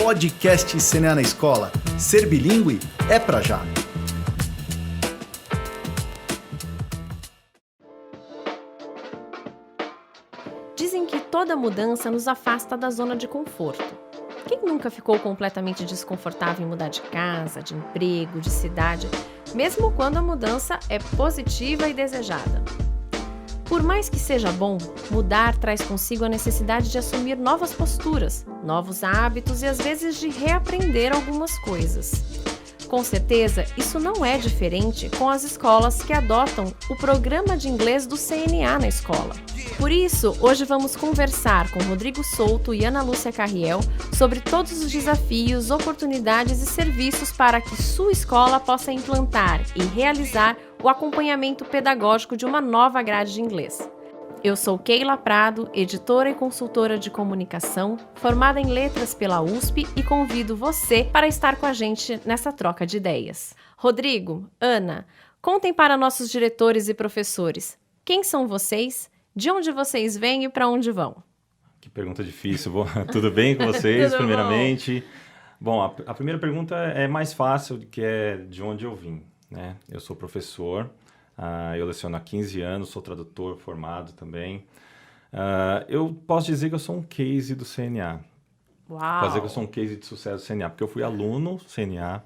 Podcast CNA na Escola. Ser bilíngue é pra já. Dizem que toda mudança nos afasta da zona de conforto. Quem nunca ficou completamente desconfortável em mudar de casa, de emprego, de cidade, mesmo quando a mudança é positiva e desejada? Por mais que seja bom, mudar traz consigo a necessidade de assumir novas posturas, novos hábitos e às vezes de reaprender algumas coisas. Com certeza, isso não é diferente com as escolas que adotam o programa de inglês do CNA na escola. Por isso, hoje vamos conversar com Rodrigo Souto e Ana Lúcia Carriel sobre todos os desafios, oportunidades e serviços para que sua escola possa implantar e realizar o acompanhamento pedagógico de uma nova grade de inglês. Eu sou Keila Prado, editora e consultora de comunicação, formada em letras pela USP e convido você para estar com a gente nessa troca de ideias. Rodrigo, Ana, contem para nossos diretores e professores. Quem são vocês? De onde vocês vêm e para onde vão? Que pergunta difícil. Tudo bem com vocês, Tudo primeiramente? Bom, a primeira pergunta é mais fácil, que é de onde eu vim, né? Eu sou professor, eu leciono há 15 anos, sou tradutor formado também. Eu posso dizer que eu sou um case do CNA. Uau! Posso dizer que eu sou um case de sucesso do CNA, porque eu fui aluno CNA,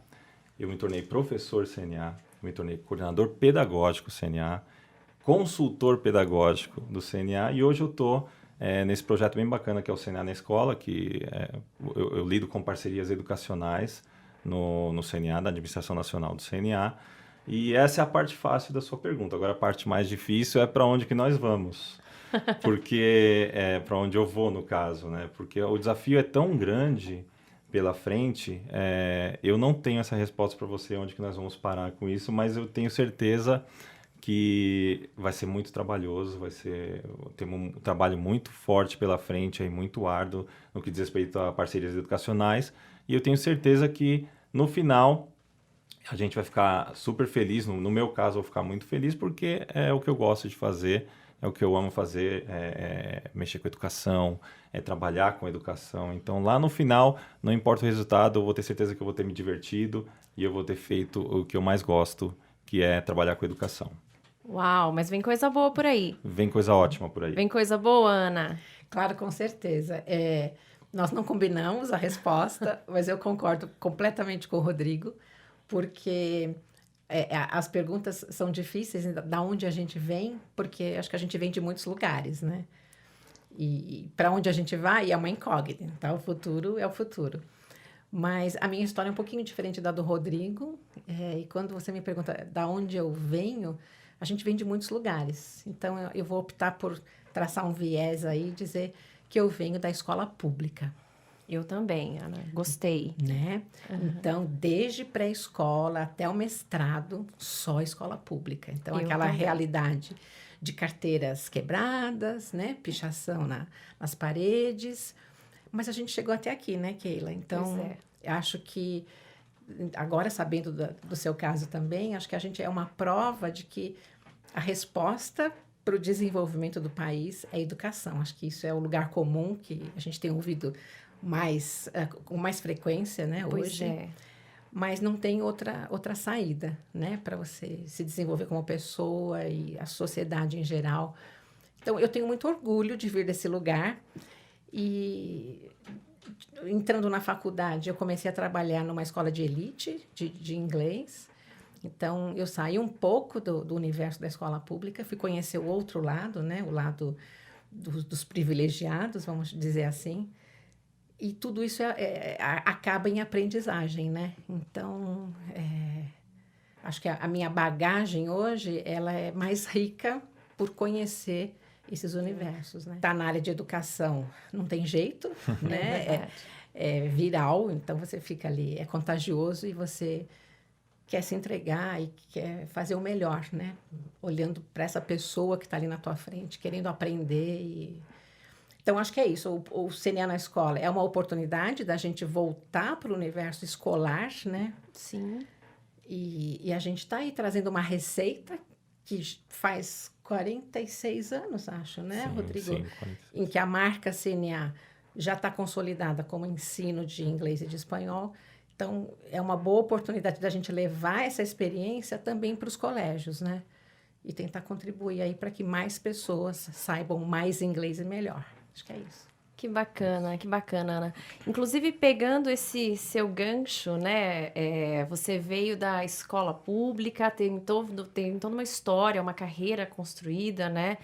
eu me tornei professor CNA, me tornei coordenador pedagógico CNA, consultor pedagógico do CNA e hoje eu estou nesse projeto bem bacana que é o CNA na Escola, que eu lido com parcerias educacionais no CNA, da Administração Nacional do CNA, e essa é a parte fácil da sua pergunta. Agora a parte mais difícil é para onde que nós vamos, porque para onde eu vou no caso, né? Porque o desafio é tão grande pela frente, eu não tenho essa resposta para você onde que nós vamos parar com isso, mas eu tenho certeza que vai ser muito trabalhoso, tem um trabalho muito forte pela frente, muito árduo no que diz respeito a parcerias educacionais, e eu tenho certeza que no final a gente vai ficar super feliz, no meu caso eu vou ficar muito feliz porque é o que eu gosto de fazer, é o que eu amo fazer, mexer com educação, trabalhar com educação, então lá no final, não importa o resultado, eu vou ter certeza que eu vou ter me divertido e eu vou ter feito o que eu mais gosto, que é trabalhar com educação. Uau, mas vem coisa boa por aí. Vem coisa ótima por aí. Vem coisa boa, Ana? Claro, com certeza. Nós não combinamos a resposta, mas eu concordo completamente com o Rodrigo, porque as perguntas são difíceis, da onde a gente vem, porque acho que a gente vem de muitos lugares, né? E para onde a gente vai é uma incógnita, tá? O futuro é o futuro. Mas a minha história é um pouquinho diferente da do Rodrigo, e quando você me pergunta da onde eu venho, a gente vem de muitos lugares. Então, eu vou optar por traçar um viés aí e dizer que eu venho da escola pública. Eu também, Ana. Gostei. Né? Uhum. Então, desde pré-escola até o mestrado, só escola pública. Então, aquela realidade de carteiras quebradas, né? Pichação nas paredes. Mas a gente chegou até aqui, né, Keila? Então, acho que, agora sabendo do seu caso também, acho que a gente é uma prova de que a resposta para o desenvolvimento do país é a educação. Acho que isso é o lugar comum que a gente tem ouvido com mais frequência, né, hoje. Pois é. Mas não tem outra saída, né, para você se desenvolver como pessoa e a sociedade em geral. Então, eu tenho muito orgulho de vir desse lugar. E entrando na faculdade, eu comecei a trabalhar numa escola de elite de inglês. Então, eu saí um pouco do universo da escola pública, fui conhecer o outro lado, né? O lado dos privilegiados, vamos dizer assim. E tudo isso acaba em aprendizagem, né? Então, acho que a minha bagagem hoje ela é mais rica por conhecer esses universos, né? Tá na área de educação, não tem jeito, né? É viral, então você fica ali, é contagioso e você quer se entregar e quer fazer o melhor, né? Olhando para essa pessoa que está ali na tua frente, querendo aprender. Então, acho que é isso. O CNA na Escola é uma oportunidade da gente voltar para o universo escolar, né? Sim. E a gente está aí trazendo uma receita que faz 46 anos, acho, né, sim, Rodrigo? Sim, em que a marca CNA já está consolidada como ensino de inglês e de espanhol. Então, é uma boa oportunidade da gente levar essa experiência também para os colégios, né? E tentar contribuir aí para que mais pessoas saibam mais inglês e melhor. Acho que é isso. Que bacana, Ana. Inclusive, pegando esse seu gancho, né? Você veio da escola pública, tem toda uma história, uma carreira construída, né?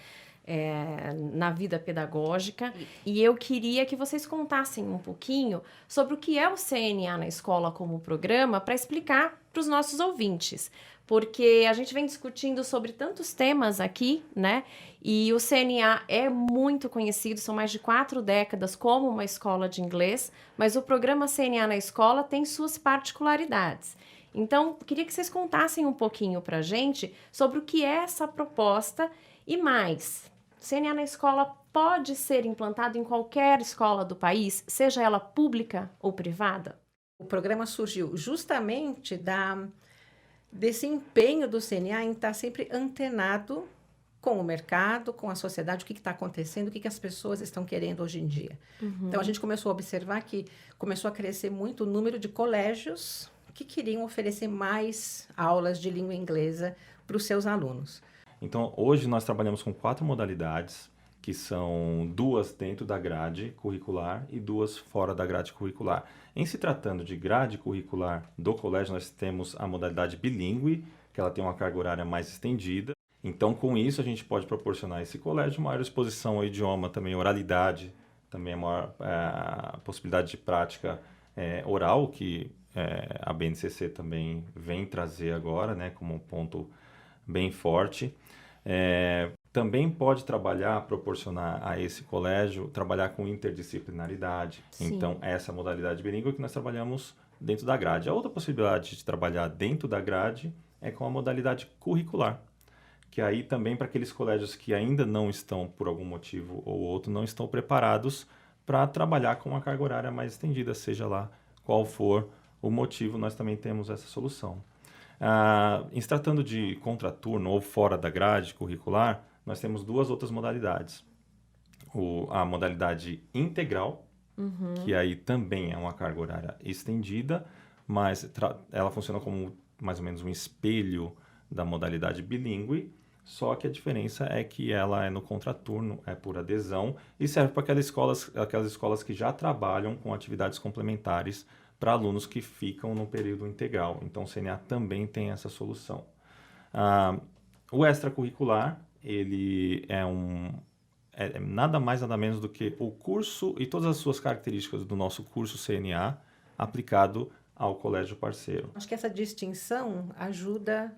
Na vida pedagógica. E eu queria que vocês contassem um pouquinho sobre o que é o CNA na escola como programa, para explicar para os nossos ouvintes. Porque a gente vem discutindo sobre tantos temas aqui, né? E o CNA é muito conhecido, são mais de 4 décadas como uma escola de inglês, mas o programa CNA na escola tem suas particularidades. Então, queria que vocês contassem um pouquinho para a gente sobre o que é essa proposta e mais. CNA na escola pode ser implantado em qualquer escola do país, seja ela pública ou privada? O programa surgiu justamente desse empenho do CNA em estar sempre antenado com o mercado, com a sociedade, o que está acontecendo, o que as pessoas estão querendo hoje em dia. Então, a gente começou a observar que começou a crescer muito o número de colégios que queriam oferecer mais aulas de língua inglesa para os seus alunos. Então, hoje nós trabalhamos com 4 modalidades, que são 2 dentro da grade curricular e 2 fora da grade curricular. Em se tratando de grade curricular do colégio, nós temos a modalidade bilíngue, que ela tem uma carga horária mais estendida. Então, com isso, a gente pode proporcionar a esse colégio maior exposição ao idioma, também oralidade, também a maior possibilidade de prática oral, que a BNCC também vem trazer agora, né, como um ponto bem forte. Também pode proporcionar a esse colégio, trabalhar com interdisciplinaridade. Sim. Então, essa modalidade bilíngue que nós trabalhamos dentro da grade. A outra possibilidade de trabalhar dentro da grade é com a modalidade curricular, que aí também para aqueles colégios que ainda não estão, por algum motivo ou outro, não estão preparados para trabalhar com uma carga horária mais estendida, seja lá qual for o motivo, nós também temos essa solução. Em se tratando de contraturno ou fora da grade curricular, nós temos 2 outras modalidades. A modalidade integral, que aí também é uma carga horária estendida, mas ela funciona como mais ou menos um espelho da modalidade bilíngue, só que a diferença é que ela é no contraturno, é por adesão, e serve para aquelas escolas que já trabalham com atividades complementares para alunos que ficam no período integral. Então, o CNA também tem essa solução. O extracurricular, ele é nada mais, nada menos do que o curso e todas as suas características do nosso curso CNA aplicado ao colégio parceiro. Acho que essa distinção ajuda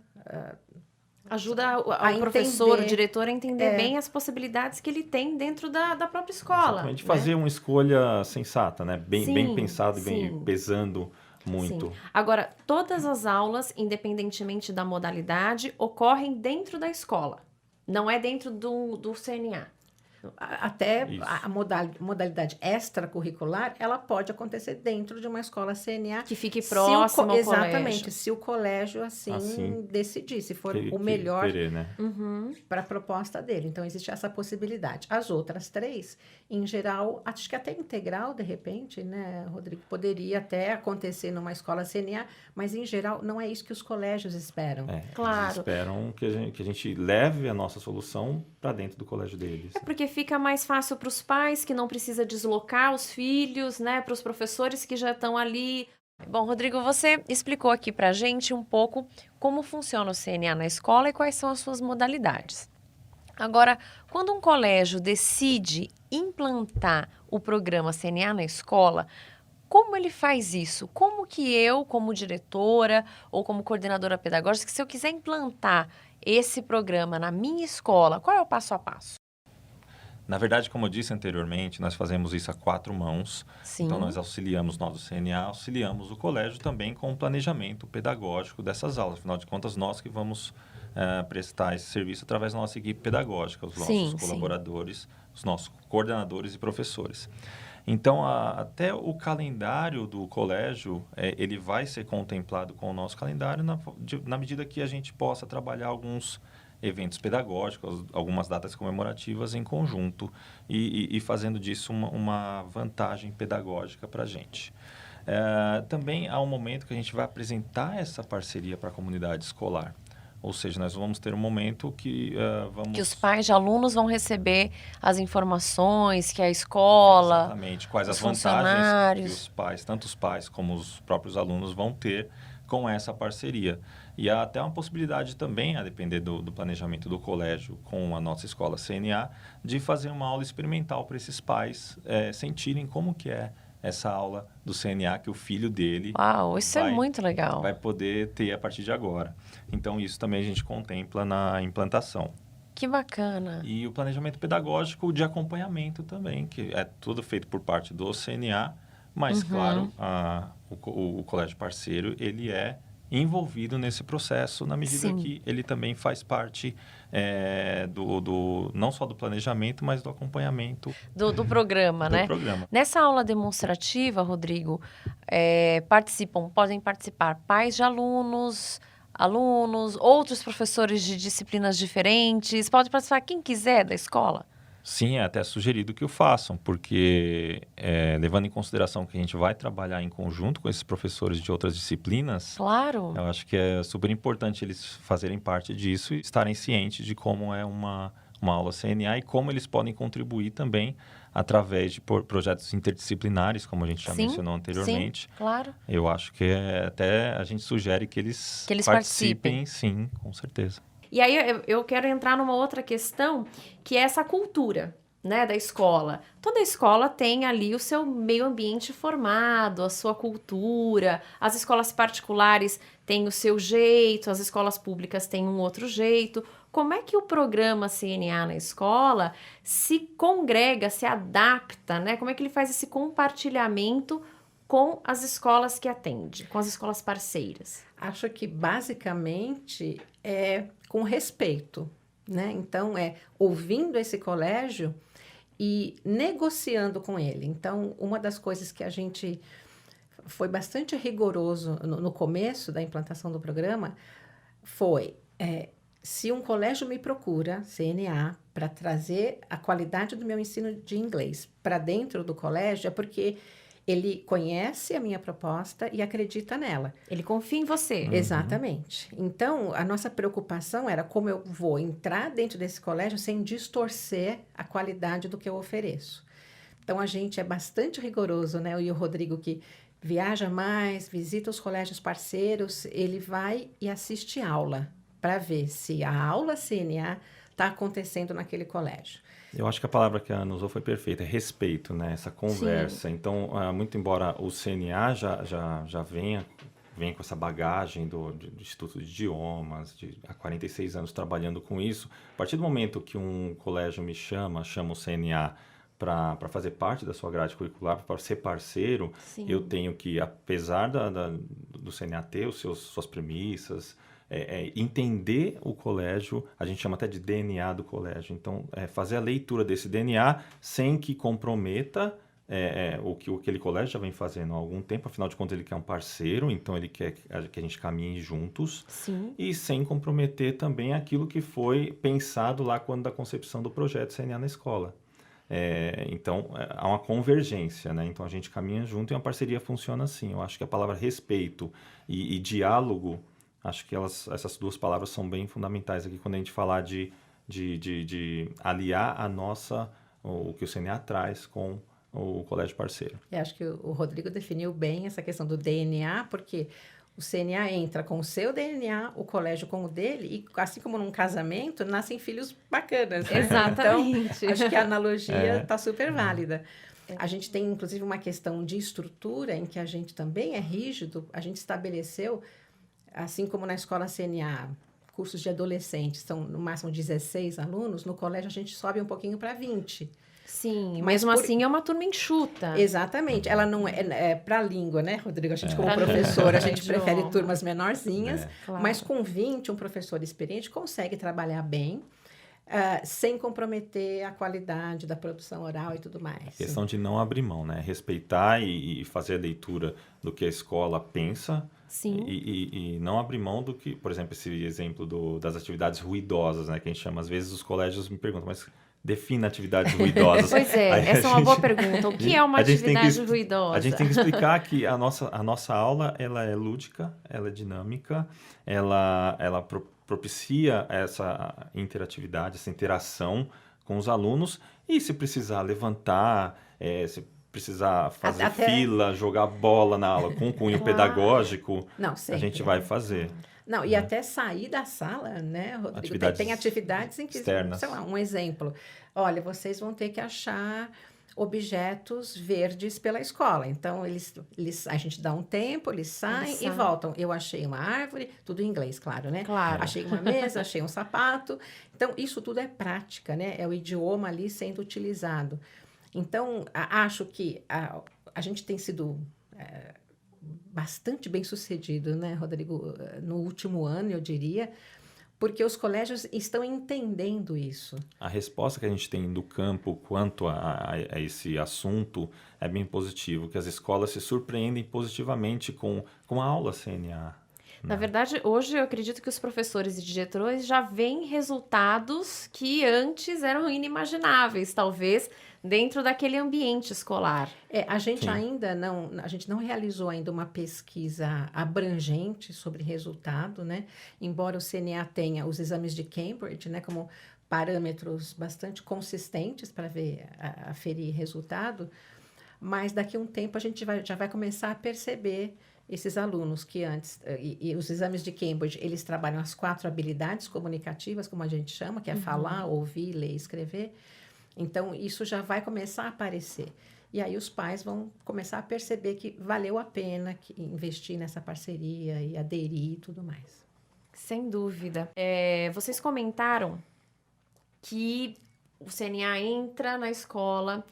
o professor, o diretor a entender bem as possibilidades que ele tem dentro da própria escola. Exatamente, fazer uma escolha sensata, né? Bem pensado e bem pesando muito. Sim. Agora, todas as aulas, independentemente da modalidade, ocorrem dentro da escola. Não é dentro do CNA. Até a modalidade extracurricular, ela pode acontecer dentro de uma escola CNA. Que fique próximo ao colégio. Exatamente, se o colégio assim decidir, se for o melhor né? para a proposta dele. Então, existe essa possibilidade. As outras 3, em geral, acho que até integral, de repente, né, Rodrigo, poderia até acontecer numa escola CNA, mas, em geral, não é isso que os colégios esperam. Claro. Eles esperam que a gente leve a nossa solução para dentro do colégio deles. Porque fica mais fácil para os pais, que não precisa deslocar os filhos, né, para os professores que já estão ali. Bom, Rodrigo, você explicou aqui para a gente um pouco como funciona o CNA na escola e quais são as suas modalidades. Agora, quando um colégio decide implantar o programa CNA na escola, como ele faz isso? Como que eu, como diretora ou como coordenadora pedagógica, se eu quiser implantar esse programa na minha escola, qual é o passo a passo? Na verdade, como eu disse anteriormente, nós fazemos isso a 4 mãos. Sim. Então, nós auxiliamos, nós do CNA, auxiliamos o colégio também com o planejamento pedagógico dessas aulas. Afinal de contas, nós que vamos prestar esse serviço através da nossa equipe pedagógica, os nossos colaboradores, os nossos coordenadores e professores. Então, até o calendário do colégio, ele vai ser contemplado com o nosso calendário na medida que a gente possa trabalhar alguns eventos pedagógicos, algumas datas comemorativas em conjunto e fazendo disso uma vantagem pedagógica para a gente. Também há um momento que a gente vai apresentar essa parceria para a comunidade escolar. Ou seja, nós vamos ter um momento que Que os pais de alunos vão receber as informações que a escola... Exatamente. Quais as vantagens funcionários. que os pais, tanto os pais como os próprios alunos vão ter com essa parceria. E há até uma possibilidade também, a depender do planejamento do colégio com a nossa escola CNA, de fazer uma aula experimental para esses pais sentirem como que é essa aula do CNA que o filho dele Uau, isso é muito legal. vai poder ter a partir de agora. Então, isso também a gente contempla na implantação. Que bacana. E o planejamento pedagógico de acompanhamento também, que é tudo feito por parte do CNA, mas, claro, o colégio parceiro, ele é envolvido nesse processo na medida que ele também faz parte não só do planejamento, mas do acompanhamento do programa, né? Programa. Nessa aula demonstrativa, Rodrigo, podem participar pais de alunos, outros professores de disciplinas diferentes, pode participar quem quiser da escola? Sim, é até sugerido que o façam, porque levando em consideração que a gente vai trabalhar em conjunto com esses professores de outras disciplinas, claro, eu acho que é super importante eles fazerem parte disso e estarem cientes de como é uma aula CNA e como eles podem contribuir também através de projetos interdisciplinares, como a gente já mencionou anteriormente. Sim, claro. Eu acho que até a gente sugere que eles participem, sim, com certeza. E aí eu quero entrar numa outra questão, que é essa cultura, né, da escola. Toda escola tem ali o seu meio ambiente formado, a sua cultura. As escolas particulares têm o seu jeito, as escolas públicas têm um outro jeito. Como é que o programa CNA na escola se congrega, se adapta, né? Como é que ele faz esse compartilhamento com as escolas que atende, com as escolas parceiras? Acho que basicamente é com respeito, né? Então, ouvindo esse colégio e negociando com ele. Então, uma das coisas que a gente foi bastante rigoroso no começo da implantação do programa foi, se um colégio me procura, CNA, para trazer a qualidade do meu ensino de inglês para dentro do colégio, é porque ele conhece a minha proposta e acredita nela. Ele confia em você. Exatamente. Então, a nossa preocupação era como eu vou entrar dentro desse colégio sem distorcer a qualidade do que eu ofereço. Então, a gente é bastante rigoroso, né? E o Rodrigo, que viaja mais, visita os colégios parceiros, ele vai e assiste aula para ver se a aula CNA está acontecendo naquele colégio. Eu acho que a palavra que a Ana usou foi perfeita, é respeito, né? Essa conversa. Sim. Então, muito embora o CNA já venha com essa bagagem do Instituto de Idiomas, há 46 anos trabalhando com isso, a partir do momento que um colégio me chama o CNA para fazer parte da sua grade curricular, para ser parceiro, sim, eu tenho que, apesar do CNA ter suas premissas, entender o colégio, a gente chama até de DNA do colégio. Então, fazer a leitura desse DNA sem que comprometa o que aquele colégio já vem fazendo há algum tempo. Afinal de contas, ele quer um parceiro, então ele quer que a gente caminhe juntos. Sim. E sem comprometer também aquilo que foi pensado lá quando da concepção do projeto CNA na escola. Então, há uma convergência, né? Então, a gente caminha junto e a parceria funciona assim. Eu acho que a palavra respeito e diálogo, acho que essas duas palavras são bem fundamentais aqui quando a gente falar de aliar o que o CNA traz com o colégio parceiro. Eu acho que o Rodrigo definiu bem essa questão do DNA, porque o CNA entra com o seu DNA, o colégio com o dele, e assim como num casamento, nascem filhos bacanas. Né? Exatamente. Então, acho que a analogia está super válida. A gente tem, inclusive, uma questão de estrutura em que a gente também é rígido. A gente estabeleceu, assim como na escola CNA, cursos de adolescentes, são no máximo 16 alunos, no colégio a gente sobe um pouquinho para 20. Sim, mas mesmo assim é uma turma enxuta. Exatamente. Ela não para a língua, né, Rodrigo? A gente, como professor, a gente prefere turmas menorzinhas, claro. Mas com 20, um professor experiente consegue trabalhar bem. sem comprometer a qualidade da produção oral e tudo mais. Questão de não abrir mão, né? Respeitar e fazer a leitura do que a escola pensa. Sim. E não abrir mão do que, por exemplo, esse exemplo das atividades ruidosas, né? Que a gente chama, às vezes os colégios me perguntam, mas defina atividades ruidosas. Pois é, Aí essa é uma boa pergunta. O que é uma atividade ruidosa? A gente tem que explicar que a nossa aula, ela é lúdica, ela é dinâmica, ela propicia essa interatividade, essa interação com os alunos, e se precisar levantar, se precisar fazer fila, jogar bola na aula com cunho pedagógico, a gente vai fazer. Não, e até sair da sala, né, Rodrigo? Tem atividades em que, externas. Sei lá, um exemplo. Olha, vocês vão ter que achar objetos verdes pela escola. Então, a gente dá um tempo, eles saem e voltam. Eu achei uma árvore, tudo em inglês, claro, né? Claro. Achei uma mesa, achei um sapato. Então, isso tudo é prática, né? É o idioma ali sendo utilizado. Então, acho que a gente tem sido bastante bem sucedido, né, Rodrigo? No último ano, eu diria, porque os colégios estão entendendo isso. A resposta que a gente tem do campo quanto a esse assunto é bem positivo, que as escolas se surpreendem positivamente com a aula CNA. Na verdade, hoje eu acredito que os professores e diretores já veem resultados que antes eram inimagináveis, talvez, dentro daquele ambiente escolar. A gente não realizou ainda uma pesquisa abrangente sobre resultado, né? Embora o CNA tenha os exames de Cambridge, né, como parâmetros bastante consistentes para aferir resultado, mas daqui a um tempo a gente já vai começar a perceber esses alunos que antes, e os exames de Cambridge, eles trabalham as 4 habilidades comunicativas, como a gente chama, que é falar, ouvir, ler e escrever. Então, isso já vai começar a aparecer. E aí os pais vão começar a perceber que valeu a pena investir nessa parceria e aderir e tudo mais. Sem dúvida. Vocês comentaram que o CNA entra na escola,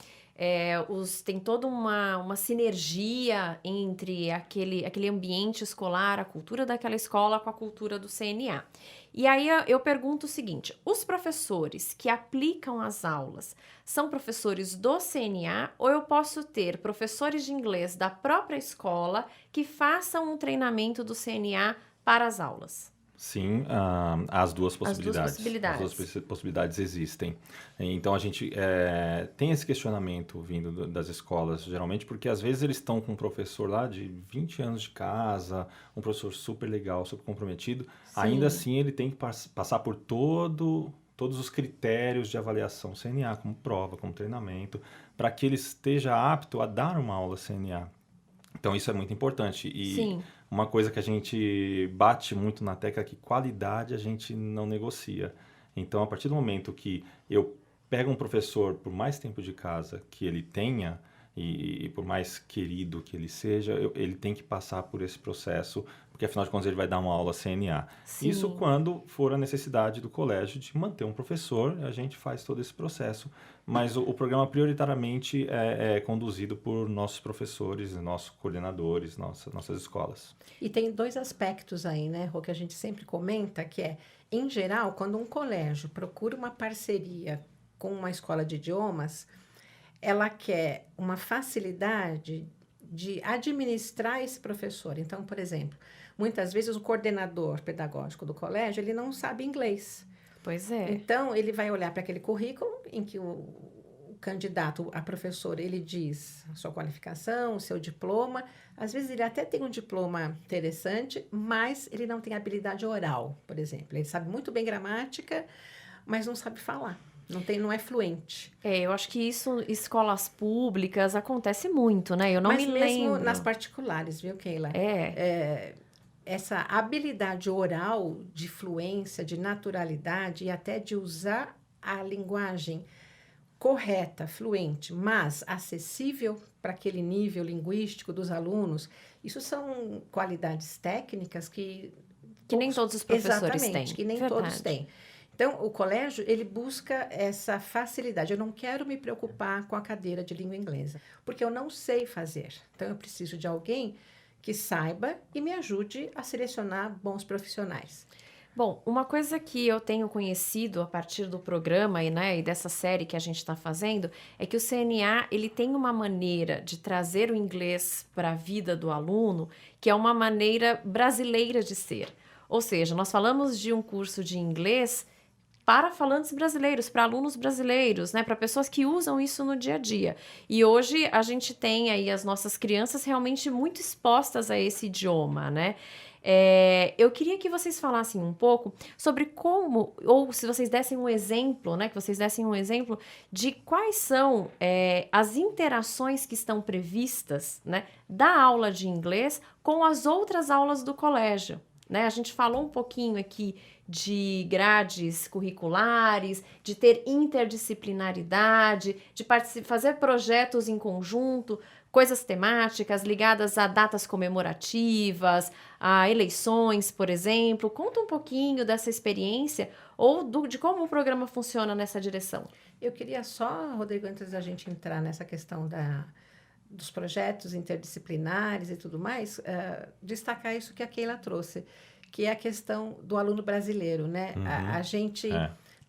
tem toda uma sinergia entre aquele ambiente escolar, a cultura daquela escola com a cultura do CNA. E aí eu pergunto o seguinte, os professores que aplicam as aulas são professores do CNA ou eu posso ter professores de inglês da própria escola que façam um treinamento do CNA para as aulas? Sim, as duas possibilidades. As duas possibilidades existem. Então, a gente tem esse questionamento vindo das escolas, geralmente, porque às vezes eles estão com um professor lá de 20 anos de casa, um professor super legal, super comprometido. Sim. Ainda assim, ele tem que passar por todos os critérios de avaliação CNA, como prova, como treinamento, para que ele esteja apto a dar uma aula CNA. Então, isso é muito importante. E Sim. Uma coisa que a gente bate muito na tecla é que qualidade a gente não negocia. Então, a partir do momento que eu pego um professor, por mais tempo de casa que ele tenha, e por mais querido que ele seja, ele tem que passar por esse processo, porque afinal de contas ele vai dar uma aula CNA. Sim. Isso quando for a necessidade do colégio de manter um professor, a gente faz todo esse processo, mas o programa prioritariamente é conduzido por nossos professores, nossos coordenadores, nossas escolas. E tem 2 aspectos aí, né, Rô, que a gente sempre comenta, que em geral, quando um colégio procura uma parceria com uma escola de idiomas, ela quer uma facilidade de administrar esse professor. Então, por exemplo, muitas vezes o coordenador pedagógico do colégio, ele não sabe inglês. Pois é. Então, ele vai olhar para aquele currículo em que o candidato a professor, ele diz a sua qualificação, o seu diploma. Às vezes, ele até tem um diploma interessante, mas ele não tem habilidade oral, por exemplo. Ele sabe muito bem gramática, mas não sabe falar. Não é fluente. Eu acho que isso, escolas públicas, acontece muito, né? Eu não me lembro. Mas mesmo nas particulares, viu, Keila? Essa habilidade oral de fluência, de naturalidade e até de usar a linguagem correta, fluente, mas acessível para aquele nível linguístico dos alunos, isso são qualidades técnicas que nem todos os professores têm. Exatamente, que nem todos têm. Então, o colégio, ele busca essa facilidade. Eu não quero me preocupar com a cadeira de língua inglesa, porque eu não sei fazer. Então, eu preciso de alguém que saiba e me ajude a selecionar bons profissionais. Bom, uma coisa que eu tenho conhecido a partir do programa e dessa série que a gente está fazendo é que o CNA ele tem uma maneira de trazer o inglês para a vida do aluno que é uma maneira brasileira de ser. Ou seja, nós falamos de um curso de inglês para falantes brasileiros, para alunos brasileiros, né, para pessoas que usam isso no dia a dia. E hoje a gente tem aí as nossas crianças realmente muito expostas a esse idioma, né? Eu queria que vocês falassem um pouco sobre como, ou se vocês dessem um exemplo, né, que vocês dessem um exemplo de quais são as interações que estão previstas, né, da aula de inglês com as outras aulas do colégio. Né? A gente falou um pouquinho aqui de grades curriculares, de ter interdisciplinaridade, de fazer projetos em conjunto, coisas temáticas ligadas a datas comemorativas, a eleições, por exemplo. Conta um pouquinho dessa experiência ou de como o programa funciona nessa direção. Eu queria só, Rodrigo, antes da gente entrar nessa questão dos projetos interdisciplinares e tudo mais, destacar isso que a Keila trouxe, que é a questão do aluno brasileiro, né? A gente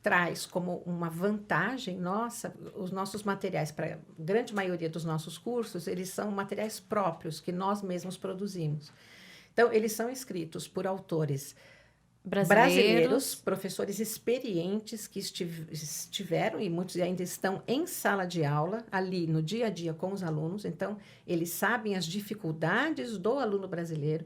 traz como uma vantagem nossa, os nossos materiais, para a grande maioria dos nossos cursos, eles são materiais próprios, que nós mesmos produzimos. Então, eles são escritos por autores brasileiros, professores experientes que estiveram e muitos ainda estão em sala de aula, ali no dia a dia com os alunos. Então, eles sabem as dificuldades do aluno brasileiro,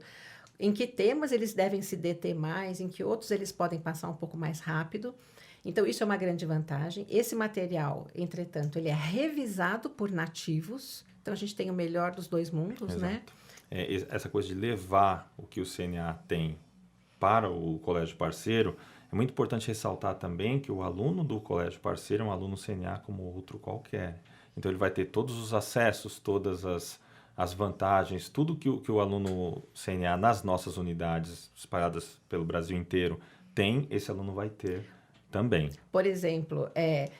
em que temas eles devem se deter mais, em que outros eles podem passar um pouco mais rápido. Então, isso é uma grande vantagem. Esse material, entretanto, ele é revisado por nativos. Então, a gente tem o melhor dos dois mundos, né? Essa coisa de levar o que o CNA tem para o colégio parceiro, é muito importante ressaltar também que o aluno do colégio parceiro é um aluno CNA como outro qualquer. Então, ele vai ter todos os acessos, todas as vantagens, tudo que o aluno CNA nas nossas unidades espalhadas pelo Brasil inteiro tem, esse aluno vai ter também. Por exemplo,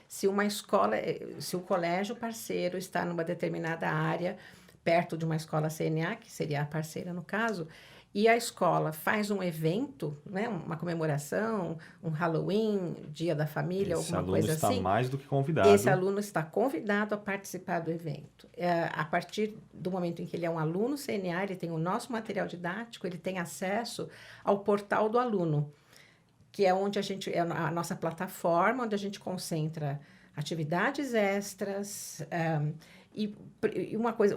se uma escola, se o colégio parceiro está numa determinada área, perto de uma escola CNA, que seria a parceira no caso, e a escola faz um evento, né, uma comemoração, um Halloween, Dia da Família, alguma coisa assim. Esse aluno está mais do que convidado. Esse aluno está convidado a participar do evento. A partir do momento em que ele é um aluno CNA, ele tem o nosso material didático, ele tem acesso ao portal do aluno, que é onde é a nossa plataforma, onde a gente concentra atividades extras, e uma coisa,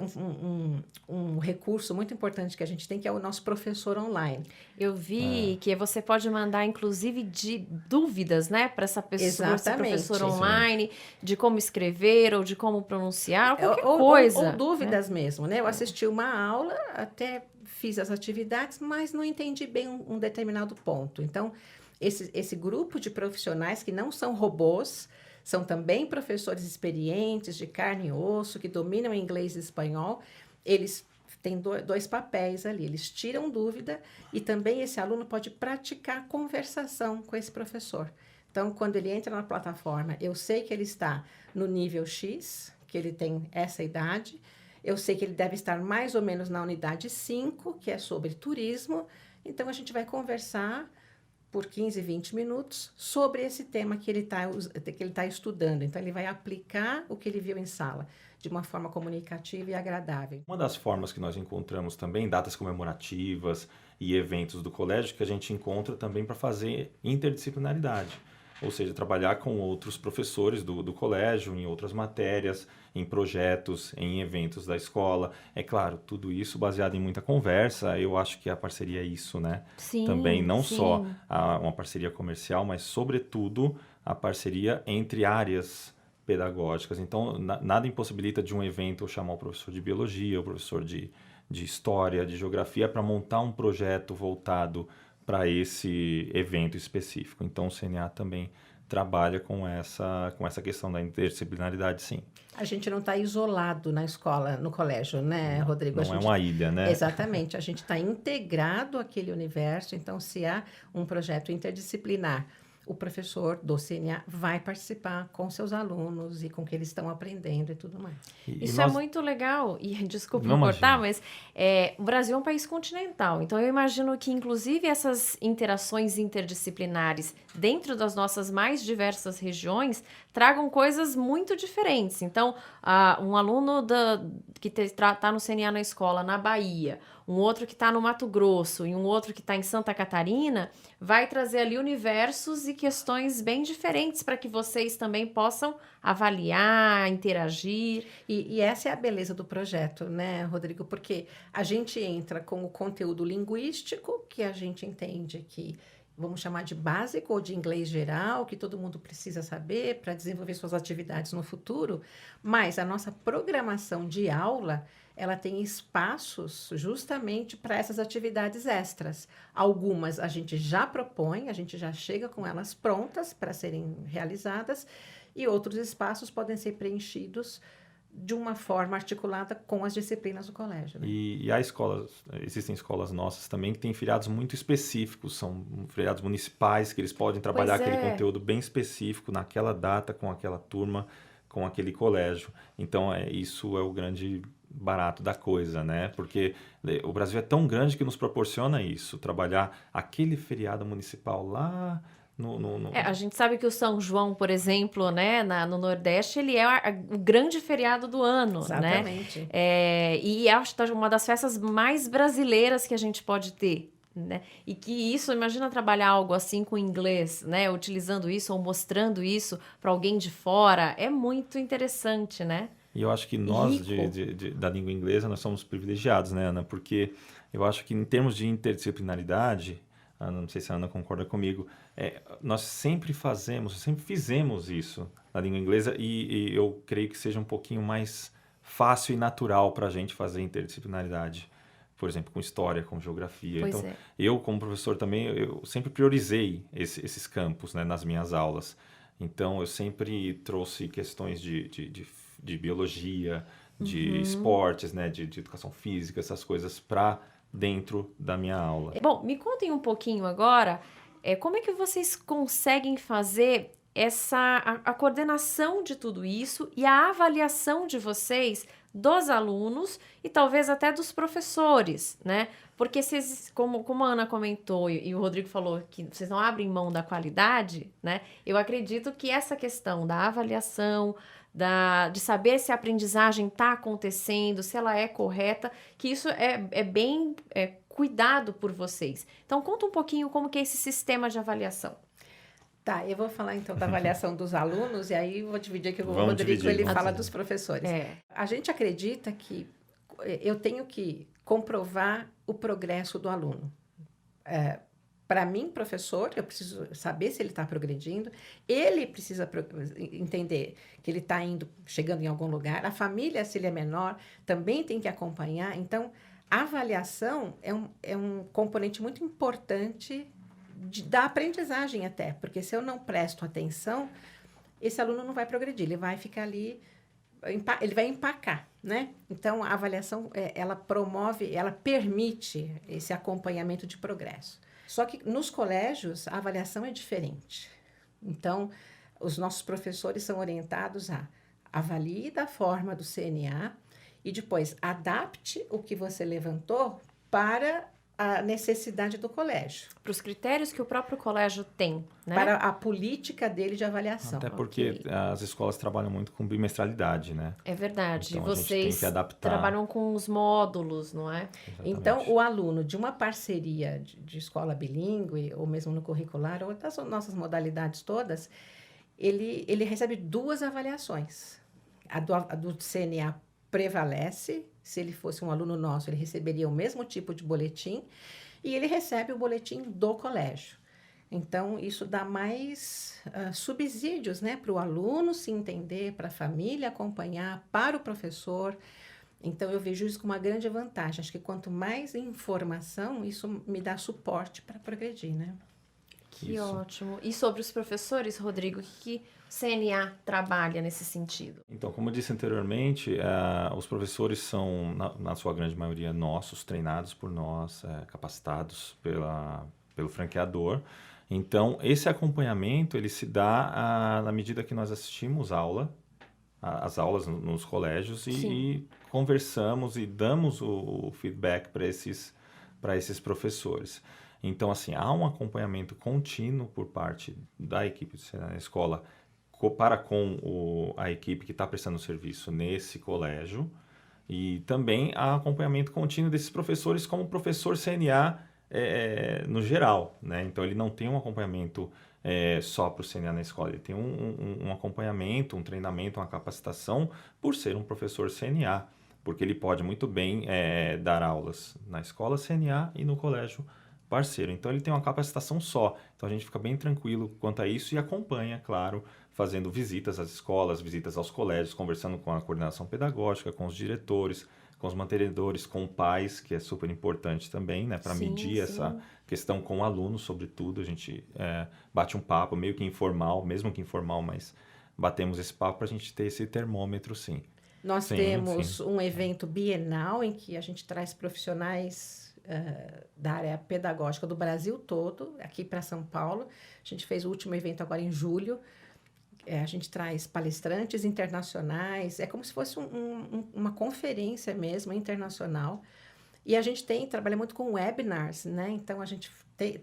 um recurso muito importante que a gente tem, que é o nosso professor online. Eu vi que você pode mandar, inclusive, de dúvidas, né, para essa pessoa, esse professor online, de como escrever ou de como pronunciar, qualquer coisa. Ou dúvidas mesmo, né? Eu assisti uma aula, até fiz as atividades, mas não entendi bem um determinado ponto. Então, esse grupo de profissionais que não são robôs, são também professores experientes, de carne e osso, que dominam inglês e espanhol. Eles têm dois papéis ali. Eles tiram dúvida e também esse aluno pode praticar conversação com esse professor. Então, quando ele entra na plataforma, eu sei que ele está no nível X, que ele tem essa idade. Eu sei que ele deve estar mais ou menos na unidade 5, que é sobre turismo. Então, a gente vai conversar por 15, 20 minutos, sobre esse tema que ele está estudando. Então, ele vai aplicar o que ele viu em sala, de uma forma comunicativa e agradável. Uma das formas que nós encontramos também, datas comemorativas e eventos do colégio, que a gente encontra também para fazer interdisciplinaridade. Ou seja, trabalhar com outros professores do colégio, em outras matérias, em projetos, em eventos da escola. É claro, tudo isso baseado em muita conversa. Eu acho que a parceria é isso, né? Sim, também, não sim. só uma parceria comercial, mas, sobretudo, a parceria entre áreas pedagógicas. Então, nada impossibilita de um evento eu chamar o professor de biologia, o professor de história, de geografia, para montar um projeto voltado para esse evento específico. Então, o CNA também trabalha com essa questão da interdisciplinaridade, sim. A gente não está isolado na escola, no colégio, né, Rodrigo? Não é uma ilha, né? Exatamente. A gente está integrado àquele universo. Então, se há um projeto interdisciplinar o professor do CNA vai participar com seus alunos e com o que eles estão aprendendo e tudo mais. Isso é muito legal. E desculpa Não me cortar, imagino. mas o Brasil é um país continental. Então, eu imagino que, inclusive, essas interações interdisciplinares dentro das nossas mais diversas regiões tragam coisas muito diferentes. Então, um aluno que está no CNA na escola, na Bahia, um outro que está no Mato Grosso e um outro que está em Santa Catarina, vai trazer ali universos e questões bem diferentes para que vocês também possam avaliar, interagir. E essa é a beleza do projeto, né, Rodrigo? Porque a gente entra com o conteúdo linguístico, que a gente entende que vamos chamar de básico ou de inglês geral, que todo mundo precisa saber para desenvolver suas atividades no futuro, mas a nossa programação de aula, ela tem espaços justamente para essas atividades extras. Algumas a gente já propõe, a gente já chega com elas prontas para serem realizadas, e outros espaços podem ser preenchidos de uma forma articulada com as disciplinas do colégio. Né? E há existem escolas nossas também que têm feriados muito específicos, são feriados municipais, que eles podem trabalhar aquele conteúdo bem específico naquela data, com aquela turma, com aquele colégio. Então, isso é o grande barato da coisa, né? Porque o Brasil é tão grande que nos proporciona isso, trabalhar aquele feriado municipal lá a gente sabe que o São João, por exemplo, né, no Nordeste, ele é o grande feriado do ano, Exatamente. né? E acho que é uma das festas mais brasileiras que a gente pode ter, né? E que isso, imagina trabalhar algo assim com inglês, né? Utilizando isso ou mostrando isso para alguém de fora, é muito interessante, né? E eu acho que nós, da língua inglesa, nós somos privilegiados, né, Ana? Porque eu acho que em termos de interdisciplinaridade, Ana, não sei se a Ana concorda comigo, nós sempre fizemos isso na língua inglesa e eu creio que seja um pouquinho mais fácil e natural para a gente fazer interdisciplinaridade. Por exemplo, com história, com geografia. Pois então, eu como professor também, eu sempre priorizei esses campos, né, nas minhas aulas. Então, eu sempre trouxe questões de biologia, de esportes, né, de educação física, essas coisas para dentro da minha aula. Bom, me contem um pouquinho agora, como é que vocês conseguem fazer a coordenação de tudo isso e a avaliação de vocês dos alunos e talvez até dos professores, né? Porque vocês, como a Ana comentou e o Rodrigo falou que vocês não abrem mão da qualidade, né? Eu acredito que essa questão da avaliação, de saber se a aprendizagem está acontecendo, se ela é correta, que isso é bem cuidado por vocês. Então, conta um pouquinho como que é esse sistema de avaliação. Tá, eu vou falar então da avaliação dos alunos e aí vou dividir aqui com o Rodrigo, ele fala dos professores. A gente acredita que eu tenho que comprovar o progresso do aluno. Para mim, professor, eu preciso saber se ele está progredindo, ele precisa entender que ele está chegando em algum lugar, a família, se ele é menor, também tem que acompanhar. Então, a avaliação é um componente muito importante da aprendizagem até, porque se eu não presto atenção, esse aluno não vai progredir, ele vai ficar ali, ele vai empacar, né? Então, a avaliação, ela promove, ela permite esse acompanhamento de progresso. Só que nos colégios, a avaliação é diferente. Então, os nossos professores são orientados a avalie da forma do CNA e depois adapte o que você levantou para a necessidade do colégio. Para os critérios que o próprio colégio tem, né? Para a política dele de avaliação. Até porque as escolas trabalham muito com bimestralidade, né? É verdade. Então, vocês trabalham com os módulos, não é? Exatamente. Então, o aluno de uma parceria de escola bilíngue, ou mesmo no curricular, ou das nossas modalidades todas, ele recebe 2 avaliações. A do CNA prevalece. Se ele fosse um aluno nosso, ele receberia o mesmo tipo de boletim e ele recebe o boletim do colégio. Então, isso dá mais subsídios, né, para o aluno se entender, para a família acompanhar, para o professor. Então, eu vejo isso como uma grande vantagem. Acho que quanto mais informação, isso me dá suporte para progredir, né? Que ótimo. E sobre os professores, Rodrigo, o que o CNA trabalha nesse sentido? Então, como eu disse anteriormente, os professores são, na sua grande maioria, nossos, treinados por nós, capacitados pelo franqueador. Então, esse acompanhamento, ele se dá na medida que nós assistimos as aulas nos colégios e conversamos e damos o feedback para esses professores. Então, assim, há um acompanhamento contínuo por parte da equipe do CNA na escola para com a equipe que está prestando serviço nesse colégio, e também há acompanhamento contínuo desses professores como professor CNA no geral, né? Então, ele não tem um acompanhamento só para o CNA na escola, ele tem um acompanhamento, um treinamento, uma capacitação por ser um professor CNA, porque ele pode muito bem dar aulas na escola CNA e no colégio parceiro. Então, ele tem uma capacitação só. Então, a gente fica bem tranquilo quanto a isso e acompanha, claro, fazendo visitas às escolas, visitas aos colégios, conversando com a coordenação pedagógica, com os diretores, com os mantenedores, com pais, que é super importante também, né, para medir essa questão com alunos, sobretudo. A gente bate um papo meio que informal, mesmo que informal, mas batemos esse papo para a gente ter esse termômetro, sim. Nós temos um evento bienal em que a gente traz profissionais da área pedagógica do Brasil todo, aqui para São Paulo. A gente fez o último evento agora em julho. A gente traz palestrantes internacionais, é como se fosse uma conferência mesmo, internacional. E a gente trabalha muito com webinars, né? Então, a gente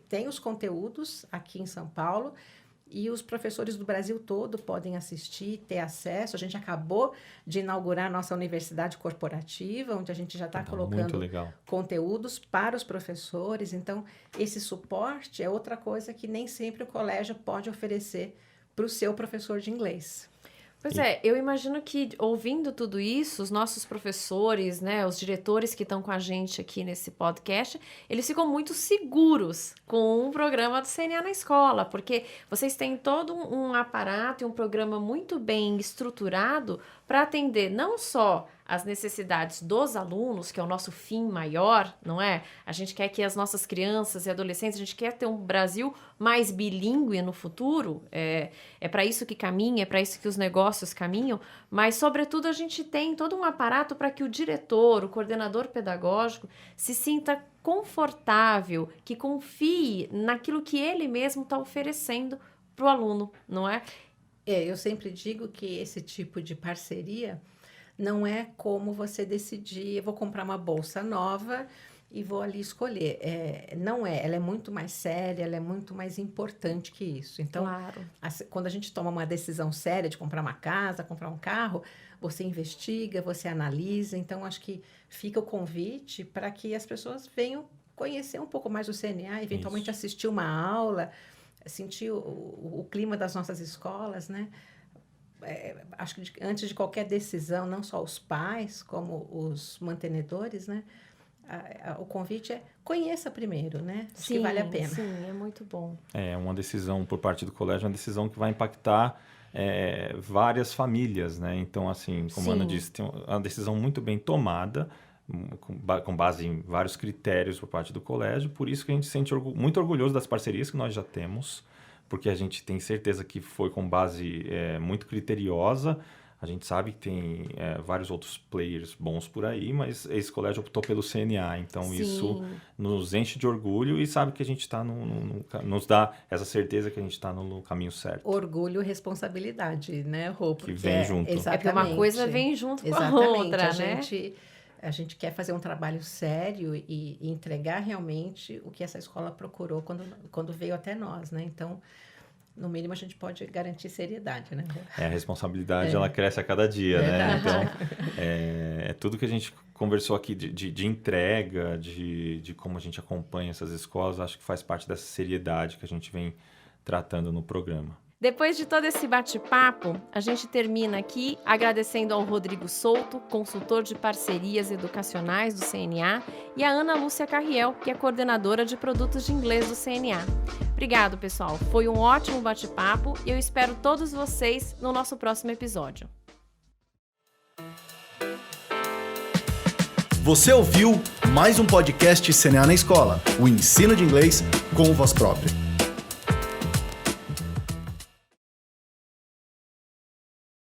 tem os conteúdos aqui em São Paulo e os professores do Brasil todo podem assistir, ter acesso. A gente acabou de inaugurar a nossa universidade corporativa, onde a gente já está colocando conteúdos para os professores. Então, esse suporte é outra coisa que nem sempre o colégio pode oferecer para o seu professor de inglês. Pois eu imagino que, ouvindo tudo isso, os nossos professores, né, os diretores que estão com a gente aqui nesse podcast, eles ficam muito seguros com o programa do CNA na escola, porque vocês têm todo um aparato e um programa muito bem estruturado para atender não só as necessidades dos alunos, que é o nosso fim maior, não é? A gente quer que as nossas crianças e adolescentes, a gente quer ter um Brasil mais bilíngue no futuro, é para isso que caminha, é para isso que os negócios caminham, mas, sobretudo, a gente tem todo um aparato para que o diretor, o coordenador pedagógico, se sinta confortável, que confie naquilo que ele mesmo está oferecendo para o aluno, não é? Eu sempre digo que esse tipo de parceria não é como você decidir, eu vou comprar uma bolsa nova e vou ali escolher. Não é, ela é muito mais séria, ela é muito mais importante que isso. Então, quando a gente toma uma decisão séria de comprar uma casa, comprar um carro, você investiga, você analisa. Então, acho que fica o convite para que as pessoas venham conhecer um pouco mais o CNA, eventualmente assistir uma aula, sentir o clima das nossas escolas, né? Acho que antes de qualquer decisão, não só os pais, como os mantenedores, né? O convite é conheça primeiro, né? Acho que vale a pena. Sim, é muito bom. Uma decisão por parte do colégio, uma decisão que vai impactar várias famílias, né? Então, assim, como a Ana disse, tem uma decisão muito bem tomada, com base em vários critérios por parte do colégio. Por isso que a gente se sente muito orgulhoso das parcerias que nós já temos, porque a gente tem certeza que foi com base muito criteriosa. A gente sabe que tem vários outros players bons por aí, mas esse colégio optou pelo CNA, então isso nos enche de orgulho e sabe que a gente está nos dá essa certeza que a gente está no caminho certo. Orgulho e responsabilidade, né, Rô? Que vem junto. Exatamente. É porque uma coisa vem junto com a outra, né? A gente quer fazer um trabalho sério e entregar realmente o que essa escola procurou quando veio até nós, né? Então, no mínimo, a gente pode garantir seriedade, né? A responsabilidade, ela cresce a cada dia, né? Então, tudo que a gente conversou aqui de entrega, de como a gente acompanha essas escolas, acho que faz parte dessa seriedade que a gente vem tratando no programa. Depois de todo esse bate-papo, a gente termina aqui agradecendo ao Rodrigo Souto, consultor de parcerias educacionais do CNA, e a Ana Lúcia Carriel, que é coordenadora de produtos de inglês do CNA. Obrigado, pessoal. Foi um ótimo bate-papo e eu espero todos vocês no nosso próximo episódio. Você ouviu mais um podcast CNA na Escola, o ensino de inglês com voz própria.